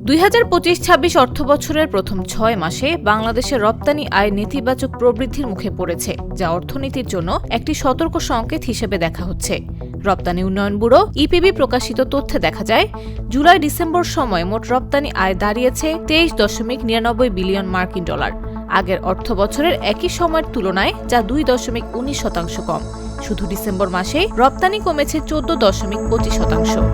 2025-26 অর্থবছরের প্রথম 6 মাসে বাংলাদেশের রপ্তানি আয় নেতিবাচক প্রবৃদ্ধির মুখে পড়েছে, যা অর্থনীতির জন্য একটি সতর্ক সংকেত হিসেবে দেখা হচ্ছে। রপ্তানি উন্নয়ন ব্যুরো ইপিবি প্রকাশিত তথ্যে দেখা যায়, জুলাই-ডিসেম্বর সময় মোট রপ্তানি আয় দাঁড়িয়েছে 23.99 বিলিয়ন মার্কিন ডলার, আগের অর্থবছরের একই সময়ের তুলনায়, যা 2.19% কম। শুধু ডিসেম্বর মাসে রপ্তানি কমেছে 14.25%।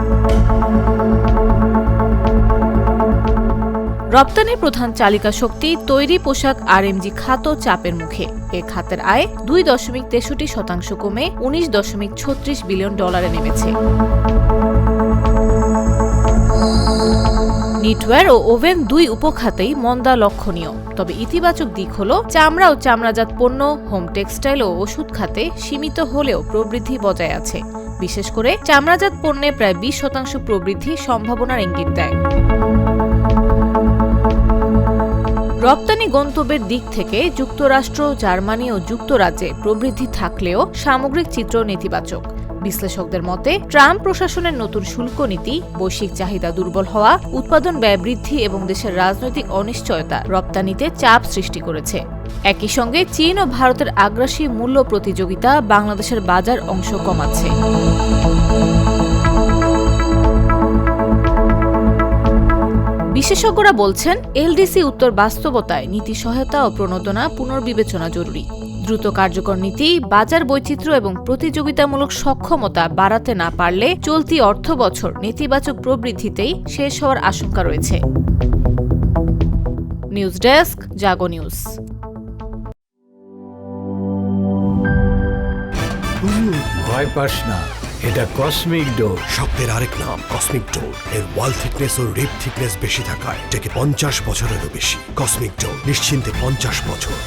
রপ্তানির প্রধান চালিকা শক্তি তৈরি পোশাক আরএমজি খাত চাপের মুখে। এ খাতের আয় 2.63% কমে 19.36 বিলিয়ন ডলারে নেমেছে। নিটওয়্যার ও ওভেন দুই উপখাতেই মন্দা লক্ষণীয়। তবে ইতিবাচক দিক হল চামড়া ও চামড়াজাত পণ্য, হোম টেক্সটাইল ও ওষুধ খাতে সীমিত হলেও প্রবৃদ্ধি বজায় আছে। বিশেষ করে চামড়াজাত পণ্যে প্রায় 20% প্রবৃদ্ধি সম্ভাবনার ইঙ্গিত দেয়। রপ্তানি গন্তব্যের দিক থেকে যুক্তরাষ্ট্র, জার্মানি ও যুক্তরাজ্যে প্রবৃদ্ধি থাকলেও সামগ্রিক চিত্র নেতিবাচক। বিশ্লেষকদের মতে, ট্রাম্প প্রশাসনের নতুন শুল্ক নীতি, বৈশ্বিক চাহিদা দুর্বল হওয়া, উৎপাদন ব্যয় বৃদ্ধি এবং দেশের রাজনৈতিক অনিশ্চয়তা রপ্তানিতে চাপ সৃষ্টি করেছে। একই সঙ্গে চীন ও ভারতের আগ্রাসী মূল্য প্রতিযোগিতা বাংলাদেশের বাজার অংশ কমাচ্ছে। বিশেষজ্ঞরা বলছেন, এলডিসি উত্তর বাস্তবতায় নীতি সহায়তা ও প্রণোদনা পুনর্বিবেচনা জরুরি। দ্রুত কার্যকর নীতি, বাজার বৈচিত্র্য এবং প্রতিযোগিতামূলক সক্ষমতা বাড়াতে না পারলে চলতি অর্থবছর নেতিবাচক প্রবৃদ্ধিতেই শেষ হওয়ার আশঙ্কা রয়েছে। নিউজ ডেস্ক, জাগো নিউজ। ভয় পাস না, এটা কসমিক ডোর। শব্দের আরেক নাম কসমিক ডোর। এর ওয়াল থিকনেস ও রিপ থিকনেস বেশি থাকায় এটাকে 50 বছরেরও বেশি। কসমিক ডোর, নিশ্চিন্তে 50 বছর।